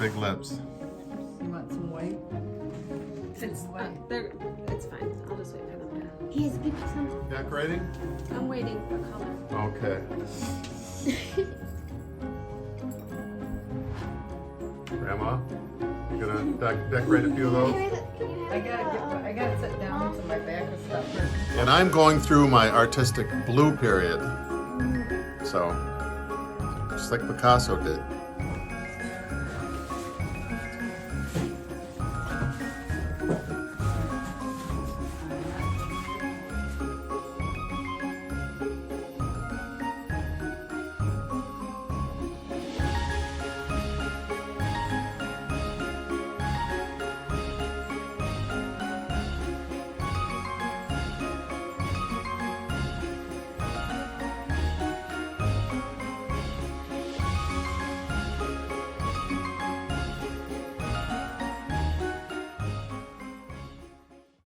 big lips. You want some white? It's it's fine. I'll just wait for them to. Here's give me some. Decorating? I'm waiting for color. Okay. Grandma, you gonna decorate a few of those? I gotta sit down so my back is stuff hurts. And I'm going through my artistic blue period. So, just like Picasso did.